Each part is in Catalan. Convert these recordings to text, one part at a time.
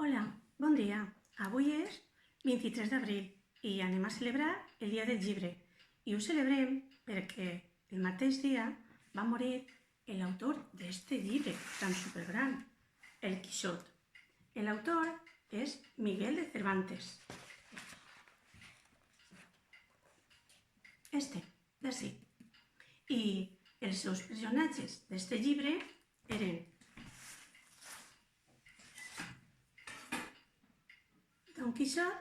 Hola, bon dia. Avui és 23 d'abril i anem a celebrar el Dia del Llibre. I ho celebrem perquè el mateix dia va morir l'autor d'este llibre tan supergran, el Quixot. L'autor és Miguel de Cervantes. D'ací. I els seus personatges d'este llibre eren Don Quixot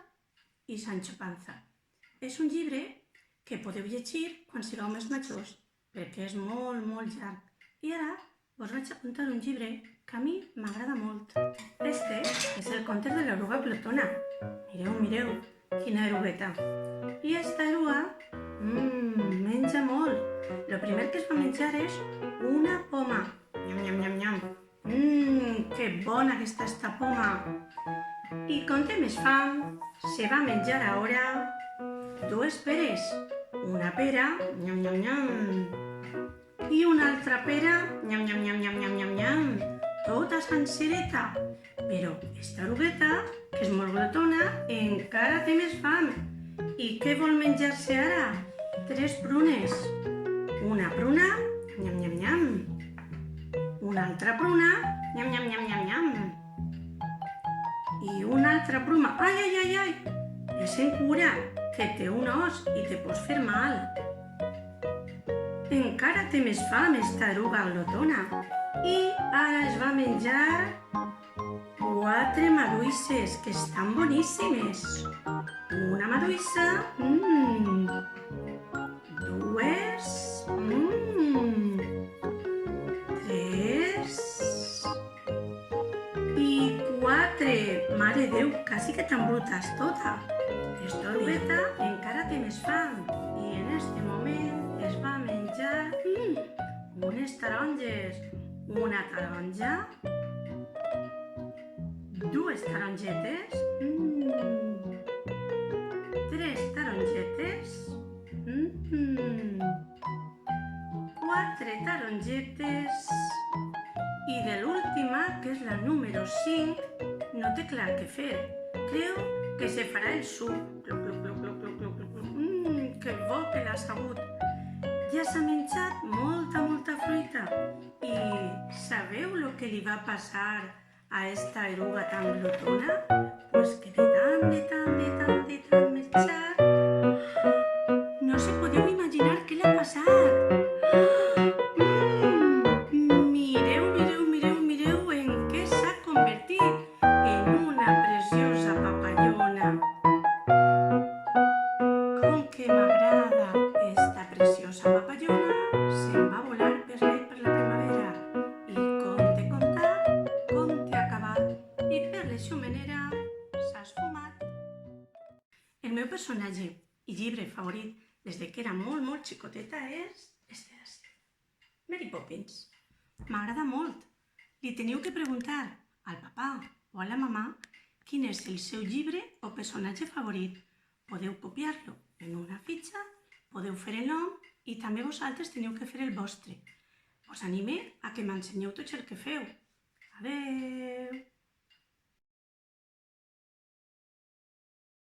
i Sancho Panza. És un llibre que podeu llegir quan sigueu més majors, perquè és molt, molt llarg. I ara us vaig a contar un llibre que a mi m'agrada molt. Este és el conte de l'eruga glotona. Mireu, quina erugueta. I esta eruga menja molt. Lo primer que es va menjar és una poma. Nyam, nyam, nyam, nyam. Que bona que està esta poma. I com té més fam, se va menjar ara dues peres. Una pera, nyam, nyam, nyam. I una altra pera, nyam, nyam, nyam, nyam, nyam, nyam, nyam. Tota sencereta. Però esta erugueta, que és molt glotona, encara té més fam. I què vol menjar-se ara? 3 prunes. Una pruna, nyam, nyam, nyam. Una altra pruna, nyam, nyam, nyam, nyam, nyam. I una altra pruna, ai, deixen cura, que té un os i te pots fer mal. Encara té més fam esta eruga glotona i ara es va menjar 4 maduixes que estan boníssimes. Una maduixa, dues, 3 i 4. Mare Déu, quasi que t'embrutes tota. Esta erugueta encara té més fam i en este moment es va menjar unes taronges. Una taronja, 2 tarongetes, 3 tarongetes, 4 tarongetes i de l'última, que és la número 5, no té clar què fer. Creu que se farà el suc. Que bo que l'ha sabut. Ja s'ha menjat molta fruita. I sabeu lo que li va passar a esta eruga tan glotona? Pues que de tant menjar, no se podeu imaginar què l'ha passat. Mireu en què s'ha convertit. En una preciosa papallona. Com que m'agrada esta preciosa papallona, se'n va volar per la primavera. I com t'he acabat, i per l'eixumenera s'ha esfumat. El meu personatge i llibre favorit des que era molt xicoteta és este d'ací, Mary Poppins. M'agrada molt. Li teniu que preguntar al papà o a la mamà quin és el seu llibre o personatge favorit. Podeu copiar-lo en una fitxa, podeu fer el nom i també vosaltres teniu que fer el vostre. Us anime a que m'ensenyeu tots el que feu. Adeu!